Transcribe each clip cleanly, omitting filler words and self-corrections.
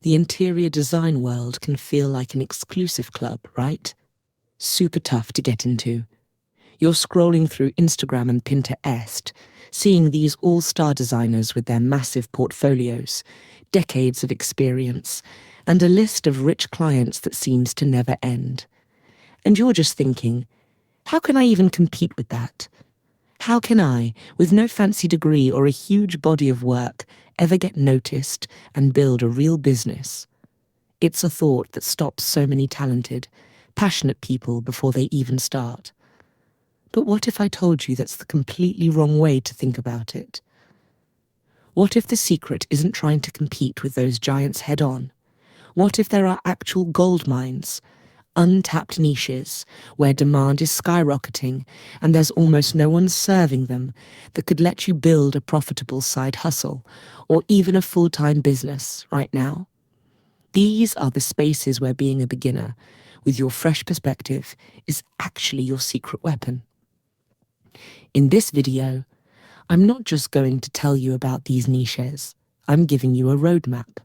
The interior design world can feel like an exclusive club, right? Super tough to get into. You're scrolling through Instagram and Pinterest, seeing these all-star designers with their massive portfolios, decades of experience, and a list of rich clients that seems to never end. And you're just thinking, how can I even compete with that? How can I, with no fancy degree or a huge body of work, ever get noticed and build a real business? It's a thought that stops so many talented, passionate people before they even start. But what if I told you that's the completely wrong way to think about it? What if the secret isn't trying to compete with those giants head-on? What if there are actual gold mines, untapped niches, where demand is skyrocketing and there's almost no one serving them that could let you build a profitable side hustle or even a full-time business right now? These are the spaces where being a beginner, with your fresh perspective, is actually your secret weapon. In this video, I'm not just going to tell you about these niches, I'm giving you a roadmap.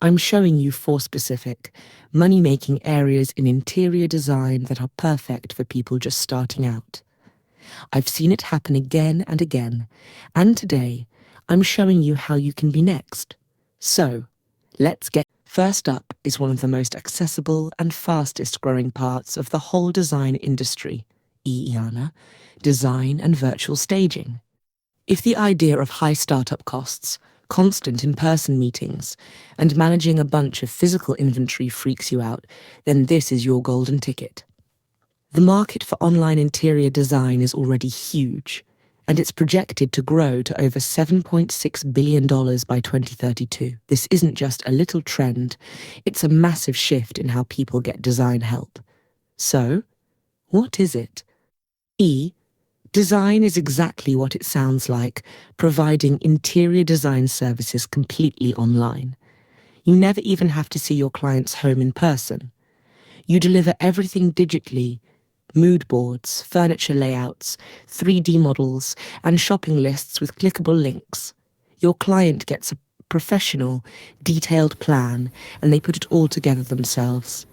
I'm showing you 4 specific, money-making areas in interior design that are perfect for people just starting out. I've seen it happen again and again, and today, I'm showing you how you can be next. So, let's get... First up is one of the most accessible and fastest growing parts of the whole design industry, Iana, design and virtual staging. If the idea of high startup costs, constant in-person meetings, and managing a bunch of physical inventory freaks you out, then this is your golden ticket. The market for online interior design is already huge, and it's projected to grow to over $7.6 billion by 2032. This isn't just a little trend, it's a massive shift in how people get design help. So, what is it? Design is exactly what it sounds like, providing interior design services completely online. You never even have to see your client's home in person. You deliver everything digitally: mood boards, furniture layouts, 3D models, and shopping lists with clickable links. Your client gets a professional, detailed plan, and they put it all together themselves.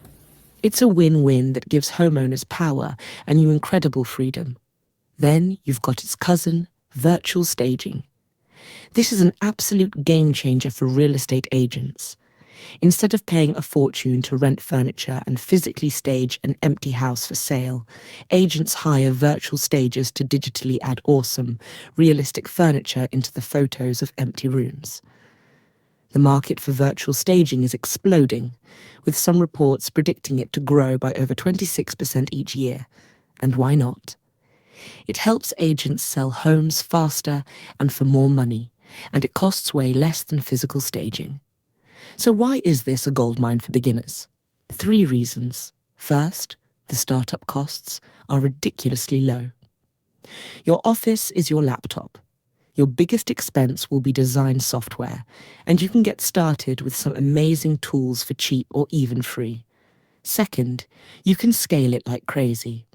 It's a win-win that gives homeowners power and you incredible freedom. Then you've got its cousin, virtual staging. This is an absolute game changer for real estate agents. Instead of paying a fortune to rent furniture and physically stage an empty house for sale, agents hire virtual stagers to digitally add awesome, realistic furniture into the photos of empty rooms. The market for virtual staging is exploding, with some reports predicting it to grow by over 26% each year. And why not? It helps agents sell homes faster and for more money, and it costs way less than physical staging. So why is this a goldmine for beginners? 3 reasons. First, the startup costs are ridiculously low. Your office is your laptop. Your biggest expense will be design software, and you can get started with some amazing tools for cheap or even free. Second, you can scale it like crazy.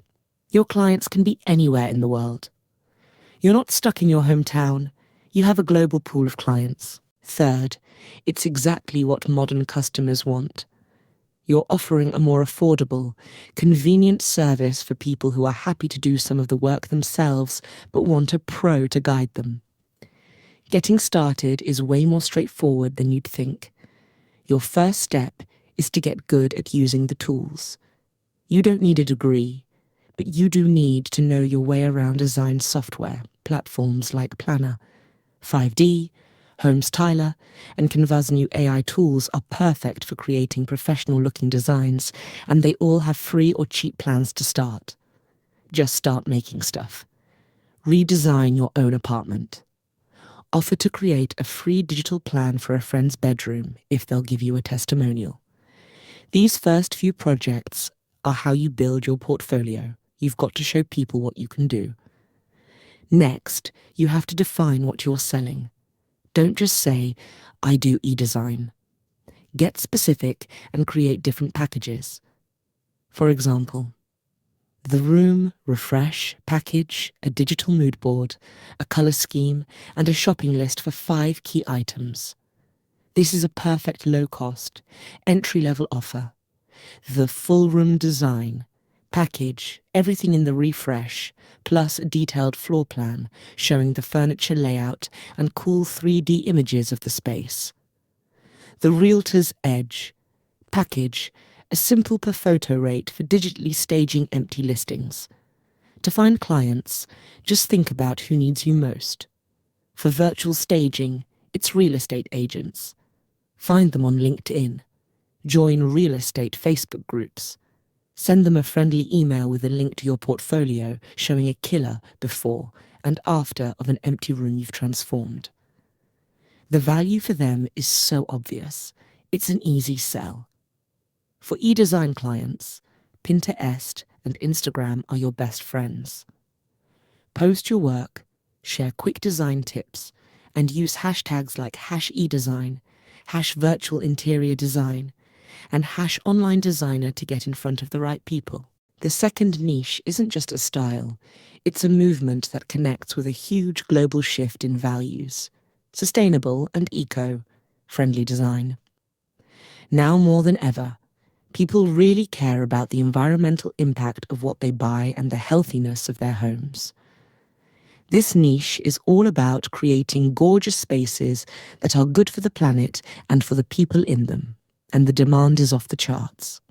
Your clients can be anywhere in the world. You're not stuck in your hometown. You have a global pool of clients. Third, it's exactly what modern customers want. You're offering a more affordable, convenient service for people who are happy to do some of the work themselves but want a pro to guide them. Getting started is way more straightforward than you'd think. Your first step is to get good at using the tools. You don't need a degree, but you do need to know your way around design software, platforms like Planner, 5D, Holmes Tyler, and Canva's new AI tools are perfect for creating professional-looking designs, and they all have free or cheap plans to start. Just start making stuff. Redesign your own apartment. Offer to create a free digital plan for a friend's bedroom if they'll give you a testimonial. These first few projects are how you build your portfolio. You've got to show people what you can do. Next, you have to define what you're selling. Don't just say, I do e-design. Get specific and create different packages. For example, the room, refresh, package, a digital mood board, a color scheme, and a shopping list for 5 key items. This is a perfect low-cost, entry-level offer. The full room design, package, everything in the refresh, plus a detailed floor plan showing the furniture layout and cool 3D images of the space. The Realtor's Edge, package, a simple per photo rate for digitally staging empty listings. To find clients, just think about who needs you most. For virtual staging, it's real estate agents. Find them on LinkedIn. Join real estate Facebook groups. Send them a friendly email with a link to your portfolio showing a killer before and after of an empty room you've transformed. The value for them is so obvious. It's an easy sell. For e-design clients, Pinterest and Instagram are your best friends. Post your work, share quick design tips, and use hashtags like #eDesign, #virtual interior design, and #online designer to get in front of the right people. The second niche isn't just a style, it's a movement that connects with a huge global shift in values: sustainable and eco-friendly design. Now more than ever, people really care about the environmental impact of what they buy and the healthiness of their homes. This niche is all about creating gorgeous spaces that are good for the planet and for the people in them, and the demand is off the charts.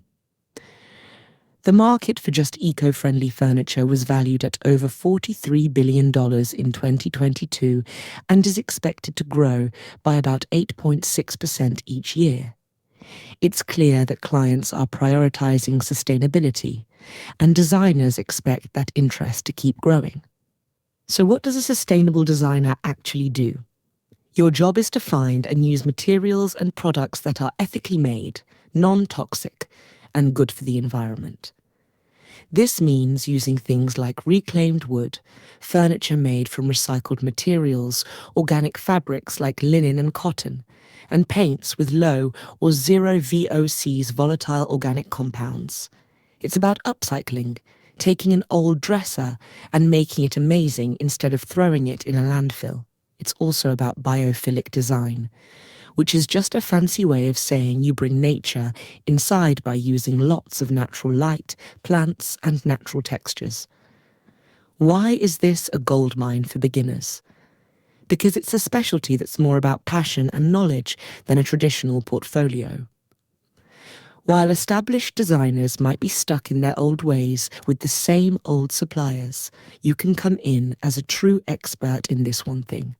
The market for just eco-friendly furniture was valued at over $43 billion in 2022 and is expected to grow by about 8.6% each year. It's clear that clients are prioritizing sustainability, and designers expect that interest to keep growing. So what does a sustainable designer actually do? Your job is to find and use materials and products that are ethically made, non-toxic, and good for the environment. This means using things like reclaimed wood, furniture made from recycled materials, organic fabrics like linen and cotton, and paints with low or zero VOCs volatile organic compounds. It's about upcycling, taking an old dresser and making it amazing instead of throwing it in a landfill. It's also about biophilic design, which is just a fancy way of saying you bring nature inside by using lots of natural light, plants, and natural textures. Why is this a goldmine for beginners? Because it's a specialty that's more about passion and knowledge than a traditional portfolio. While established designers might be stuck in their old ways with the same old suppliers, you can come in as a true expert in this one thing.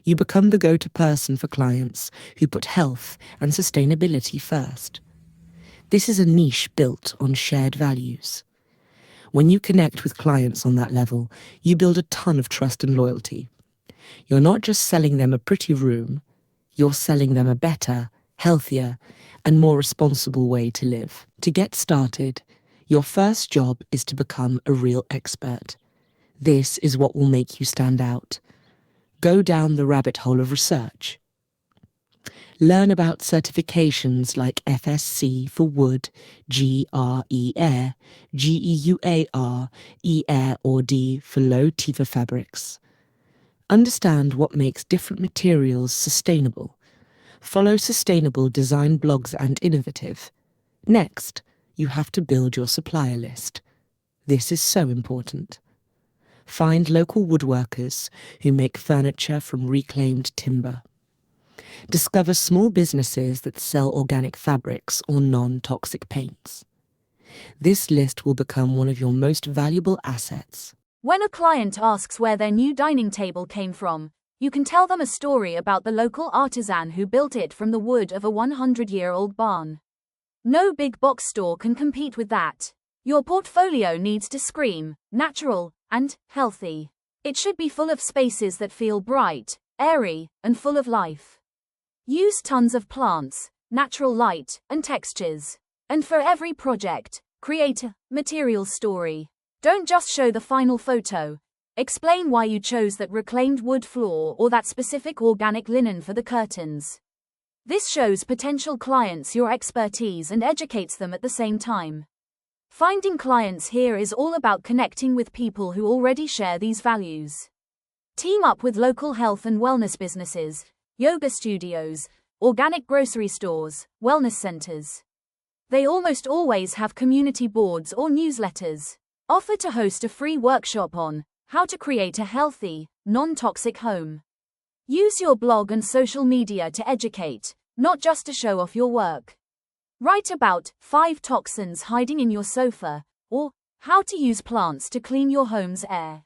You become the go-to person for clients who put health and sustainability first. This is a niche built on shared values. When you connect with clients on that level, you build a ton of trust and loyalty. You're not just selling them a pretty room, you're selling them a better, healthier, and more responsible way to live. To get started, your first job is to become a real expert. This is what will make you stand out. Go down the rabbit hole of research. Learn about certifications like FSC for wood, GRE Air, GEUAR, E-Air or D for low TIFA fabrics. Understand what makes different materials sustainable. Follow sustainable design blogs and innovative. Next, you have to build your supplier list. This is so important. Find local woodworkers who make furniture from reclaimed timber. Discover small businesses that sell organic fabrics or non-toxic paints. This list will become one of your most valuable assets. When a client asks where their new dining table came from, you can tell them a story about the local artisan who built it from the wood of a 100-year-old barn. No big box store can compete with that. Your portfolio needs to scream natural and healthy. It should be full of spaces that feel bright, airy, and full of life. Use tons of plants, natural light, and textures. And for every project, create a material story. Don't just show the final photo. Explain why you chose that reclaimed wood floor or that specific organic linen for the curtains. This shows potential clients your expertise and educates them at the same time. Finding clients here is all about connecting with people who already share these values. Team up with local health and wellness businesses, yoga studios, organic grocery stores, wellness centers. They almost always have community boards or newsletters. Offer to host a free workshop on how to create a healthy, non-toxic home. Use your blog and social media to educate, not just to show off your work. Write about 5 toxins hiding in your sofa, or how to use plants to clean your home's air.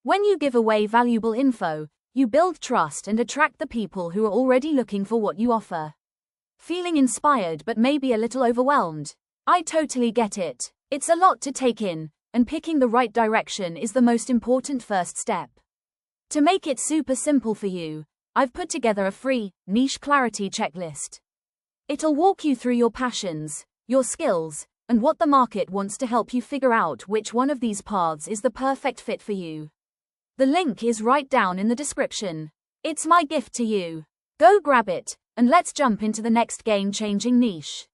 When you give away valuable info, you build trust and attract the people who are already looking for what you offer. Feeling inspired but maybe a little overwhelmed? I totally get it. It's a lot to take in, and picking the right direction is the most important first step. To make it super simple for you, I've put together a free niche clarity checklist. It'll walk you through your passions, your skills, and what the market wants to help you figure out which one of these paths is the perfect fit for you. The link is right down in the description. It's my gift to you. Go grab it, and let's jump into the next game-changing niche.